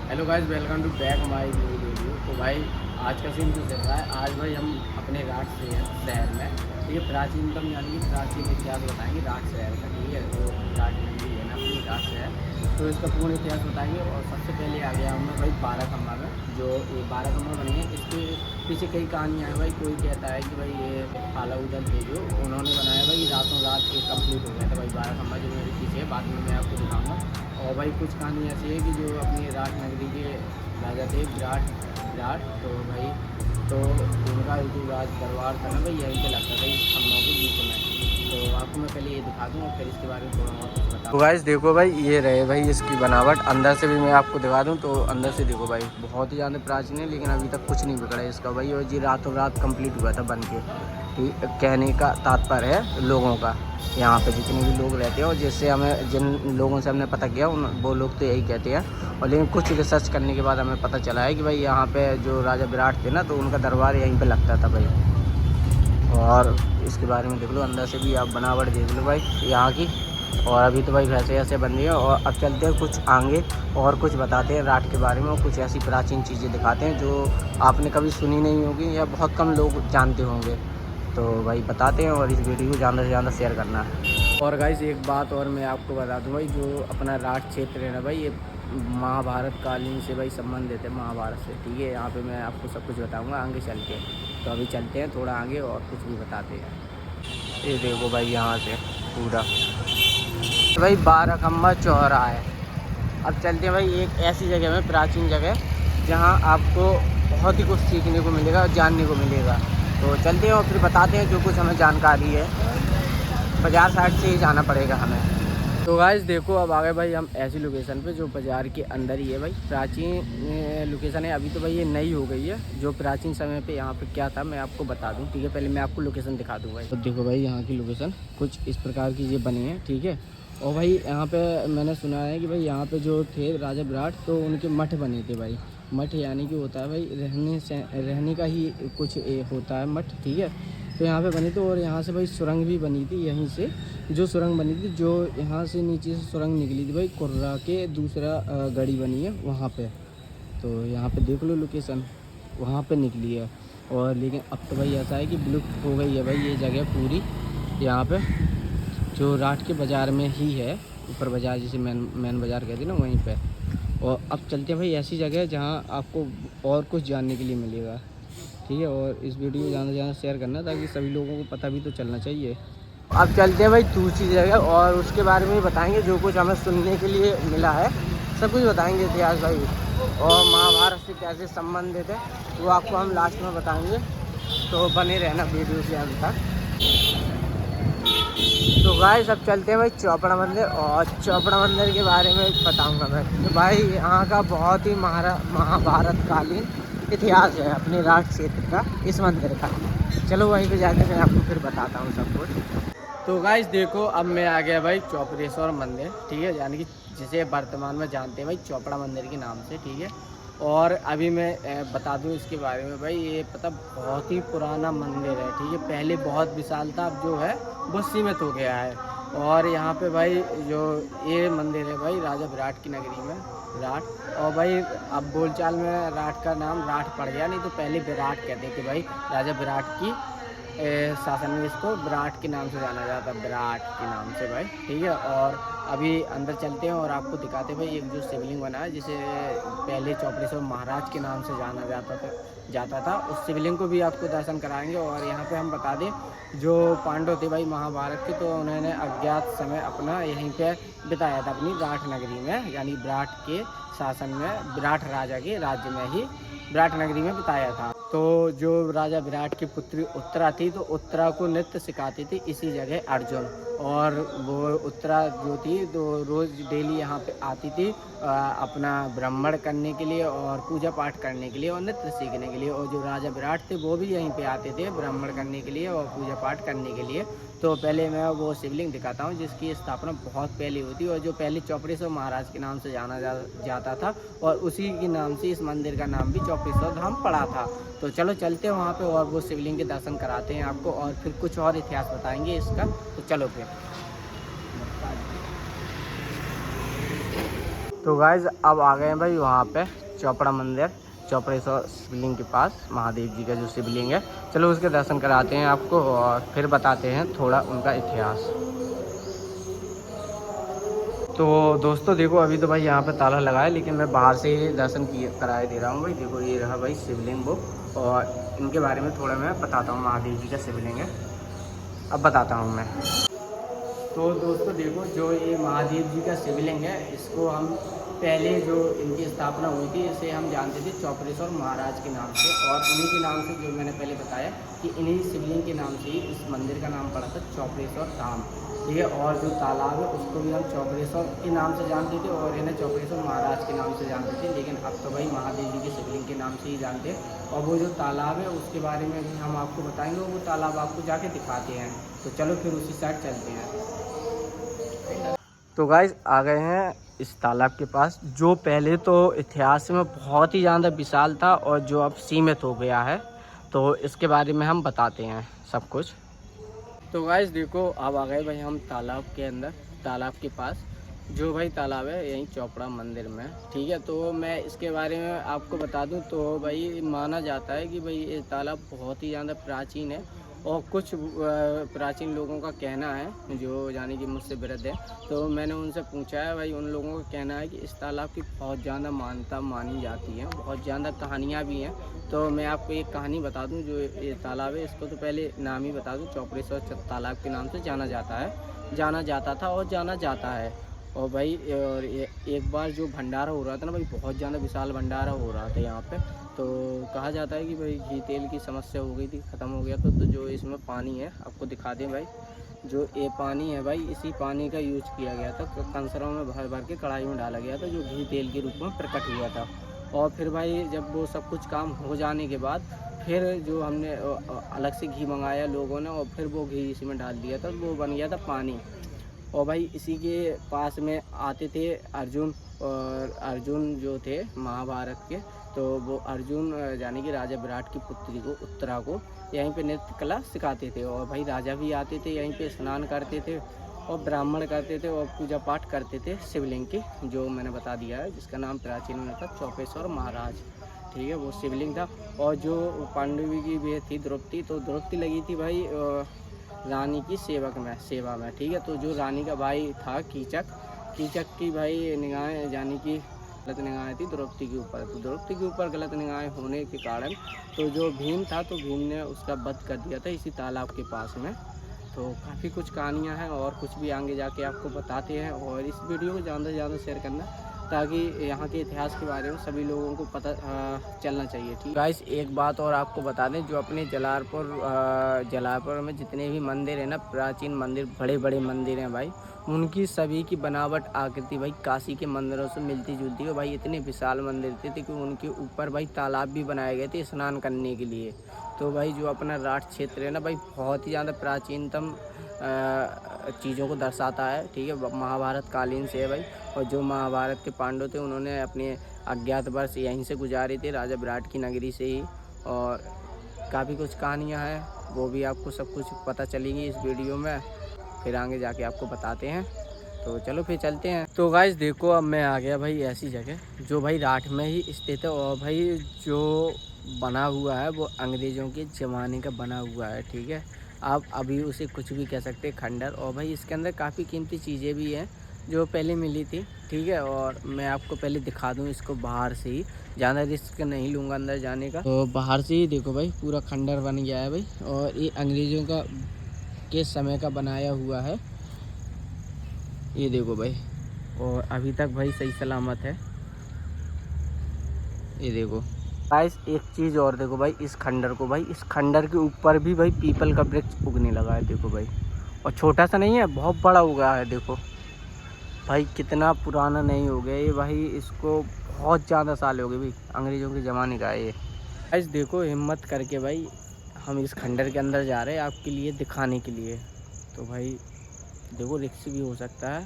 Hello guys, welcome to back my new video. तो भाई आज का सीन कुछ चल रहा है। आज भाई हम अपने राठ से शहर में, ठीक है, प्राचीनतम यानी कि प्राचीन इतिहास बताएंगे राठ शहर का। ठीक है, तो राठ मंदिर है ना अपनी राठ शहर, तो इसका पूर्ण इतिहास बताएंगे। और सबसे पहले आ गया हमने भाई बाराखम्बा में, जो ये बाराखम्बा बनी है। इसके पीछे कई कहानियाँ हैं भाई। कोई कहता है कि भाई ये अलाउद्दीन थे जो उन्होंने बनाया भाई, रातों रात ये कंप्लीट हो गया था भाई बाराखम्बा, जो मेरे पीछे है। बाद में मैं आपको दिखाऊँगा। और भाई कुछ कहानी ऐसी है कि जो अपनी राठ नगरी के राजा थे विराट विराट, तो भाई तो उनका जो राज दरबार था ना भाई, यहीं पे लगता था इस खम्भों के बीच में। तो आपको मैं पहले ये दिखा दूँ और फिर इसके बारे में थोड़ा और कुछ बता। तो गाइस देखो भाई, ये रहे भाई इसकी बनावट। अंदर से भी मैं आपको दिखा दूँ तो अंदर से देखो भाई, बहुत ही ज़्यादा प्राचीन है, लेकिन अभी तक कुछ नहीं बिगड़ा है इसका भाई। और जी रातों रात कंप्लीट हुआ था बन के। ठीक, कहने का तात्पर्य है लोगों का, यहाँ पे जितने भी लोग रहते हैं और जिससे हमें जिन लोगों से हमने पता किया वो लोग तो यही कहते हैं। और लेकिन कुछ रिसर्च करने के बाद हमें पता चला है कि भाई यहाँ पे जो राजा विराट थे ना, तो उनका दरबार यहीं पे लगता था भाई। और इसके बारे में देख लो, अंदर से भी आप बनावट देख लो भाई यहाँ की। और अभी तो भाई वैसे ऐसे बन रही है। और अब चलते हैं कुछ आगे और कुछ बताते हैं राठ के बारे में, और कुछ ऐसी प्राचीन चीज़ें दिखाते हैं जो आपने कभी सुनी नहीं होगी या बहुत कम लोग जानते होंगे। तो भाई बताते हैं, और इस वीडियो को ज़्यादा से ज़्यादा शेयर करना है। और गाइस एक बात और मैं आपको बता दूं भाई, जो अपना राठ क्षेत्र है ना भाई, ये महाभारत कालीन से भाई संबंधित है, महाभारत से। ठीक है, यहाँ पे मैं आपको सब कुछ बताऊंगा आगे चल के। तो अभी चलते हैं थोड़ा आगे और कुछ भी बताते हैं। ये देखो भाई यहाँ से पूरा तो भाई बाराखम्बा चौराहा है। अब चलते हैं भाई एक ऐसी जगह में, प्राचीन जगह, जहाँ आपको बहुत ही कुछ सीखने को मिलेगा और जानने को मिलेगा। तो चलते हैं और फिर बताते हैं जो कुछ हमें जानकारी है। बाज़ार साइड से ही जाना पड़ेगा हमें। तो गाइस देखो, अब आ गए भाई हम ऐसी लोकेशन पे जो बाज़ार के अंदर ही है भाई। प्राचीन लोकेशन है। अभी तो भाई ये नई हो गई है। जो प्राचीन समय पे यहाँ पे क्या था मैं आपको बता दूँ। ठीक है, पहले मैं आपको लोकेशन दिखा दूँ भाई। तो देखो भाई यहाँ की लोकेशन कुछ इस प्रकार की ये बनी है। ठीक है, और भाई यहाँ पे मैंने सुना है कि भाई यहाँ पे जो थे राजा विराट, तो उनके मठ बने थे भाई। मठ यानी कि होता है भाई रहने का ही कुछ होता है मठ। ठीक है, तो यहाँ पे बनी थी। और यहाँ से भाई सुरंग भी बनी थी। यहीं से जो सुरंग बनी थी, जो यहाँ से नीचे से सुरंग निकली थी भाई, कुर्रा के दूसरा गड़ी बनी है वहाँ पे। तो यहाँ पे देख लो लोकेशन, वहाँ पे निकली है। और लेकिन अब तो भाई ऐसा है कि विलुप्त हो गई है भाई ये जगह पूरी। यहाँ पे जो राठ के बाज़ार में ही है, ऊपर बाज़ार जिसे मेन बाज़ार कहते हैं ना, वहीं पे। और अब चलते हैं भाई ऐसी जगह जहाँ आपको और कुछ जानने के लिए मिलेगा। ठीक है, और इस वीडियो को ज़्यादा से ज़्यादा शेयर करना, ताकि सभी लोगों को पता भी तो चलना चाहिए। अब चलते हैं भाई दूसरी जगह, और उसके बारे में बताएंगे जो कुछ हमें सुनने के लिए मिला है। सब कुछ बताएंगे इतिहास भाई, और महाभारत से कैसे संबंधित है वो आपको हम लास्ट में बताएंगे। तो बने रहना वीडियो के अंत तक। तो गाइस अब चलते हैं भाई चौपड़ा मंदिर, और चौपड़ा मंदिर के बारे में बताऊंगा मैं। तो भाई यहाँ का बहुत ही महाभारत कालीन इतिहास है अपने राठ क्षेत्र का, इस मंदिर का। चलो वहीं पे जाके मैं आपको फिर बताता हूँ सब कुछ। तो गाइस देखो, अब मैं आ गया भाई चौपड़ेश्वर मंदिर। ठीक है, यानी कि जिसे वर्तमान में जानते हैं भाई चौपड़ा मंदिर के नाम से। ठीक है, और अभी मैं बता दूं इसके बारे में भाई, ये पता बहुत ही पुराना मंदिर है। ठीक है, पहले बहुत विशाल था, अब जो है वो सीमित हो गया है। और यहाँ पे भाई जो ये मंदिर है भाई, राजा विराट की नगरी में राठ। और भाई अब बोलचाल में राठ का नाम राठ पड़ गया, नहीं तो पहले विराट कहते थे भाई। राजा विराट की शासन में इसको विराट के नाम से जाना जाता, विराट के नाम से भाई। ठीक है, और अभी अंदर चलते हैं और आपको दिखाते हैं भाई एक जो शिवलिंग बना है, जिसे पहले चौपड़ेश्वर महाराज के नाम से जाना जाता था। उस शिवलिंग को भी आपको दर्शन कराएंगे। और यहाँ पे हम बता दें, जो पांडव थे भाई महाभारत के, तो उन्होंने अज्ञात समय अपना यहीं पे बिताया था, अपनी राठ नगरी में, यानी विराट के शासन में, विराट राजा के राज्य में ही विराट नगरी में बिताया था। तो जो राजा विराट की पुत्री उत्तरा थी, तो उत्तरा को नृत्य सिखाती थी इसी जगह अर्जुन। और वो उत्तरा जो थी तो रोज़ डेली यहाँ पे आती थी अपना ब्राह्मण करने के लिए और पूजा पाठ करने के लिए और नृत्य सीखने के लिए। और जो राजा विराट थे वो भी यहीं पे आते थे ब्राह्मण करने के लिए और पूजा पाठ करने के लिए। तो पहले मैं वो शिवलिंग दिखाता हूँ जिसकी स्थापना बहुत पहले हुई थी, और जो पहले चौपड़ेश्वर महाराज के नाम से जाना जाता था, और उसी के नाम से इस मंदिर का नाम भी चौपड़ेश्वर धाम पड़ा था। तो चलो चलते हैं वहाँ पे और वो शिवलिंग के दर्शन कराते हैं आपको, और फिर कुछ और इतिहास बताएंगे इसका। तो चलो फिर। तो गाइज अब आ गए हैं भाई वहाँ पे चौपड़ा मंदिर, चौपड़ेश्वर शिवलिंग के पास, महादेव जी का जो शिवलिंग है। चलो उसके दर्शन कराते हैं आपको और फिर बताते हैं थोड़ा उनका इतिहास। तो दोस्तों देखो अभी तो भाई यहाँ पे ताला लगा है, लेकिन मैं बाहर से ही दर्शन किए कराए दे रहा हूँ भाई। देखो ये रहा भाई शिवलिंग वो, और इनके बारे में थोड़ा मैं बताता हूँ। महादेव जी का शिवलिंग है, अब बताता हूँ मैं। तो दोस्तों देखो जो ये महादेव जी का शिवलिंग है, इसको हम पहले जो इनकी स्थापना हुई थी इसे हम जानते थे चौपड़ेश्वर महाराज के नाम से, और उन्हीं के नाम से, जो मैंने पहले बताया कि इन्हीं शिवलिंग के नाम से ही इस मंदिर का नाम पड़ा था चौपड़ेश्वर धाम, ठीक है। और जो तालाब है उसको भी हम चौपड़ेश्वर के नाम से जानते थे और इन्हें चौपड़ेश्वर महाराज के नाम से जानते थे, लेकिन अब तो भाई महादेव जी के शिवलिंग के नाम से ही जानते हैं। और वो जो तालाब है उसके बारे में भी हम आपको बताएंगे, वो तालाब आपको जाके दिखाते हैं। तो चलो फिर उसी साइड चलते हैं। तो गाइस आ गए हैं इस तालाब के पास, जो पहले तो इतिहास में बहुत ही ज़्यादा विशाल था और जो अब सीमित हो गया है। तो इसके बारे में हम बताते हैं सब कुछ। तो गाइस देखो अब आ गए भाई हम तालाब के अंदर, तालाब के पास। जो भाई तालाब है यहीं चौपड़ा मंदिर में, ठीक है। तो मैं इसके बारे में आपको बता दूं तो भाई माना जाता है कि भाई ये तालाब बहुत ही ज़्यादा प्राचीन है, और कुछ प्राचीन लोगों का कहना है, जो यानी कि मुझसे वृद्ध है, तो मैंने उनसे पूछा है भाई, उन लोगों का कहना है कि इस तालाब की बहुत ज़्यादा मान्यता मानी जाती है, बहुत ज़्यादा कहानियाँ भी हैं। तो मैं आपको एक कहानी बता दूं, जो ये तालाब है इसको तो पहले नाम ही बता दूं, चौपड़ेश्वर तालाब के नाम से जाना जाता था और जाना जाता है। और भाई और एक बार जो भंडारा हो रहा था ना भाई, बहुत ज़्यादा विशाल भंडारा हो रहा था यहाँ पे। तो कहा जाता है कि भाई घी तेल की समस्या हो गई थी, ख़त्म हो गया तो जो इसमें पानी है आपको दिखा दें भाई, जो ये पानी है भाई, इसी पानी का यूज किया गया था, कंसरों में भर भर के कढ़ाई में डाला गया था, जो घी तेल के रूप में प्रकट हुआ था। और फिर भाई जब वो सब कुछ काम हो जाने के बाद फिर जो हमने अलग से घी मंगाया लोगों ने, और फिर वो घी इसी में डाल दिया था, वो बन गया था पानी। और भाई इसी के पास में आते थे अर्जुन, और अर्जुन जो थे महाभारत के, तो वो अर्जुन यानी कि राजा विराट की पुत्री को, उत्तरा को, यहीं पे नृत्य कला सिखाते थे। और भाई राजा भी आते थे यहीं पे, स्नान करते थे और ब्राह्मण करते थे और पूजा पाठ करते थे शिवलिंग की, जो मैंने बता दिया है, जिसका नाम प्राचीन में था चौपेश्वर महाराज, ठीक है, वो शिवलिंग था। और जो पांडवी की भी थी द्रौपदी, तो द्रौपदी लगी थी भाई रानी की सेवा में, ठीक है। तो जो रानी का भाई था कीचक की भाई निगाहें यानी कि गलत निगाहें थी द्रौपदी के ऊपर, तो द्रौपदी के ऊपर गलत निगाहें होने के कारण तो जो भीम था, तो भीम ने उसका वध कर दिया था इसी तालाब के पास में। तो काफ़ी कुछ कहानियाँ हैं और कुछ भी आगे जाके आपको बताते हैं, और इस वीडियो को ज़्यादा से ज़्यादा शेयर करना, ताकि यहाँ के इतिहास के बारे में सभी लोगों को पता चलना चाहिए, ठीक। गाइस एक बात और आपको बता दें, जो अपने जलालपुर में जितने भी मंदिर हैं ना, प्राचीन मंदिर, बड़े बड़े मंदिर हैं भाई, उनकी सभी की बनावट आकृति भाई काशी के मंदिरों से मिलती जुलती है भाई। इतने विशाल मंदिर थे कि उनके ऊपर भाई तालाब भी बनाए गए थे स्नान करने के लिए। तो भाई जो अपना राठ क्षेत्र है ना भाई, बहुत ही ज़्यादा प्राचीनतम चीज़ों को दर्शाता है, ठीक है, महाभारत कालीन से है भाई। और जो महाभारत के पांडव थे, उन्होंने अपने अज्ञात वर्ष यहीं से गुजारे थे, राजा विराट की नगरी से ही। और काफ़ी कुछ कहानियाँ हैं, वो भी आपको सब कुछ पता चलेगी इस वीडियो में, फिर आगे जाके आपको बताते हैं। तो चलो फिर चलते हैं। तो गाइस देखो अब मैं आ गया भाई ऐसी जगह जो भाई राठ में ही स्थित है, और भाई जो बना हुआ है वो अंग्रेज़ों के ज़माने का बना हुआ है, ठीक है। आप अभी उसे कुछ भी कह सकते हैं, खंडर। और भाई इसके अंदर काफ़ी कीमती चीज़ें भी हैं जो पहले मिली थी, ठीक है। और मैं आपको पहले दिखा दूं इसको बाहर से ही, ज़्यादा रिस्क नहीं लूँगा अंदर जाने का। तो बाहर से ही देखो भाई पूरा खंडर बन गया है भाई, और ये अंग्रेज़ों का के समय का बनाया हुआ है, ये देखो भाई। और अभी तक भाई सही सलामत है, ये देखो गाइस। एक चीज़ और देखो भाई, इस खंडर को भाई, इस खंडर के ऊपर भी भाई पीपल का वृक्ष उगने लगा है, देखो भाई। और छोटा सा नहीं है, बहुत बड़ा उगा है, देखो भाई कितना पुराना नहीं हो गया ये भाई, इसको बहुत ज़्यादा साल हो गए भाई, अंग्रेज़ों के ज़माने का है ये। गाइस देखो हिम्मत करके भाई हम इस खंडर के अंदर जा रहे हैं आपके लिए दिखाने के लिए। तो भाई देखो रिक्स भी हो सकता है,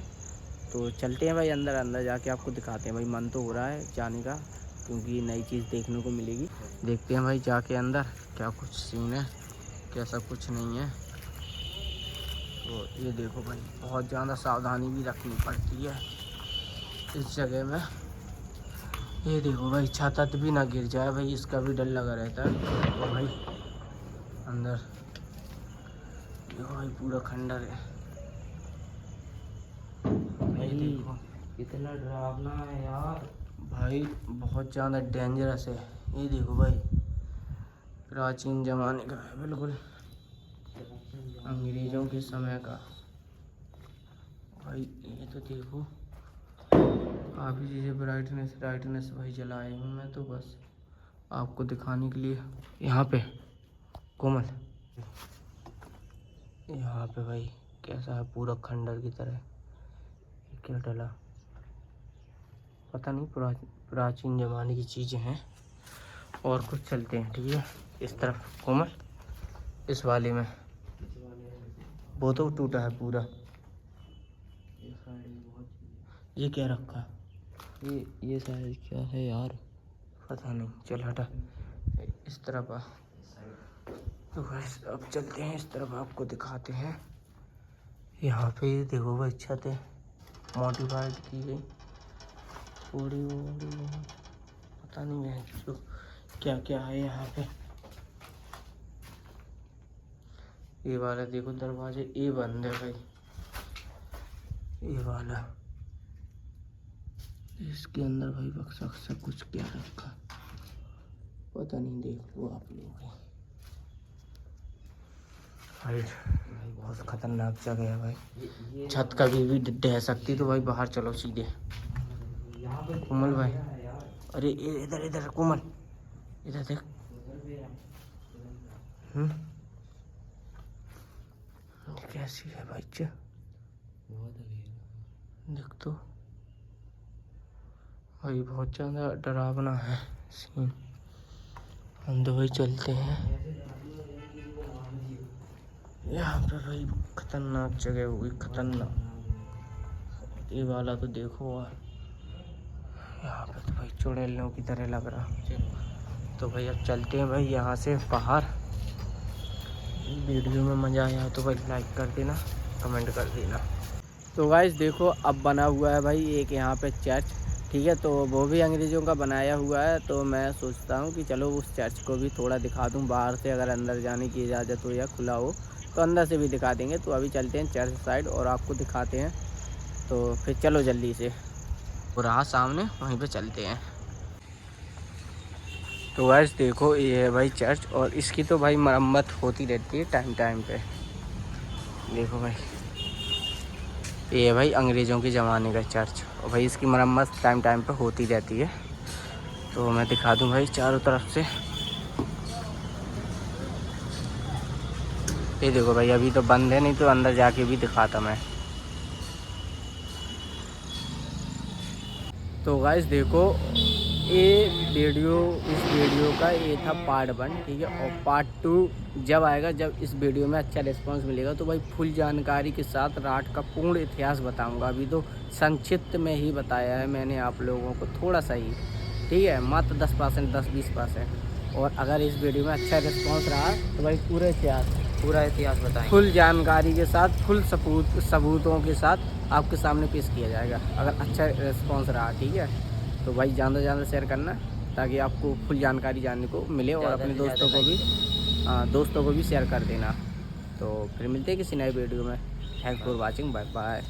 तो चलते हैं भाई अंदर जाके आपको दिखाते हैं भाई। मन तो हो रहा है जाने का, क्योंकि नई चीज़ देखने को मिलेगी। देखते हैं भाई जाके अंदर क्या कुछ सीन है, कैसा कुछ नहीं है। तो ये देखो भाई बहुत ज़्यादा सावधानी भी रखनी पड़ती है, इस जगह में। ये देखो भाई, छत भी ना गिर जाए भाई, इसका भी डर लगा रहता है। और भाई अंदर देखो भाई, पूरा खंडर है भाई। देखो कितना डरावना है यार भाई, बहुत ज़्यादा डेंजरस है। ये देखो भाई, प्राचीन ज़माने का है बिल्कुल, अंग्रेज़ों के समय का भाई। ये तो देखो, काफ़ी चीज़ें ब्राइटनेस भाई जलाए हूँ मैं तो बस आपको दिखाने के लिए। यहाँ पे कोमल, यहाँ पे भाई कैसा है, पूरा खंडर की तरह। ये क्या डला पता नहीं, प्राचीन ज़माने की चीज़ें हैं। और कुछ चलते हैं, ठीक है। इस तरफ कोमल, इस वाले में वो तो टूटा है पूरा। ये क्या रखा, ये शायद क्या है यार, पता नहीं, चल हटा। इस तरफ आ। तो गाइस अब चलते हैं इस तरफ, आपको दिखाते हैं। यहाँ पे देखो भाई, छत है मॉडिफाइड की गई थोड़ी, पता नहीं है तो क्या क्या है यहाँ पे। ये वाला देखो दरवाजे, ये बंद है भाई, ये वाला। इसके अंदर भाई बक्सा वक्सा कुछ क्या रखा पता नहीं, देखो आप लोग। भाई बहुत खतरनाक जगह है भाई, छत कभी भी ढह सकती। तो भाई बाहर चलो सीधे। कोमल भाई, अरे इधर इधर कोमल, इधर देख। कैसी है भाई देख तो भाई, बहुत ज़्यादा डरावना है सीन। हम तो भाई चलते हैं। यहाँ पे भाई खतरनाक जगह हुई, खतरनाक। ये वाला तो देखो, यहाँ पे तो भाई चुड़ैलों की तरह लग रहा। तो भाई अब चलते हैं भाई यहाँ से बाहर। वीडियो में मज़ा आया तो भाई लाइक कर देना, कमेंट कर देना। तो गाइस देखो, अब बना हुआ है भाई एक यहाँ पे चर्च, ठीक है। तो वो भी अंग्रेज़ों का बनाया हुआ है। तो मैं सोचता हूँ कि चलो उस चर्च को भी थोड़ा दिखा दूँ बाहर से, अगर अंदर जाने की इजाज़त हो या खुला हो तो अंदर से भी दिखा देंगे। तो अभी चलते हैं चर्च साइड और आपको दिखाते हैं। तो फिर चलो जल्दी से, और रहा सामने, वहीं पे चलते हैं। तो गाइस देखो, ये है भाई चर्च, और इसकी तो भाई मरम्मत होती रहती है टाइम टाइम पे। देखो भाई, ये है भाई अंग्रेज़ों के ज़माने का चर्च, और भाई इसकी मरम्मत टाइम टाइम पे होती रहती है। तो मैं दिखा दूं भाई चारों तरफ से। ये देखो भाई, अभी तो बंद है, नहीं तो अंदर जाके भी दिखाता मैं। तो गाइस देखो, इस वीडियो का ये था पार्ट 1, ठीक है। और पार्ट 2 जब आएगा, जब इस वीडियो में अच्छा रिस्पांस मिलेगा, तो भाई फुल जानकारी के साथ राठ का पूर्ण इतिहास बताऊंगा। अभी तो संक्षिप्त में ही बताया है मैंने आप लोगों को, थोड़ा सा ही, ठीक है, मात्र 10%, 10-20%। और अगर इस वीडियो में अच्छा रिस्पांस रहा तो भाई पूरा इतिहास बताएंगे, फुल जानकारी के साथ, फुल सबूतों के साथ आपके सामने पेश किया जाएगा, अगर अच्छा रिस्पांस रहा, ठीक है। तो भाई ज़्यादा से ज़्यादा शेयर करना, ताकि आपको फुल जानकारी जानने को मिले, और अपने दोस्तों को भी शेयर कर देना। तो फिर मिलते हैं किसी नए वीडियो में। Thanks for watching, bye bye.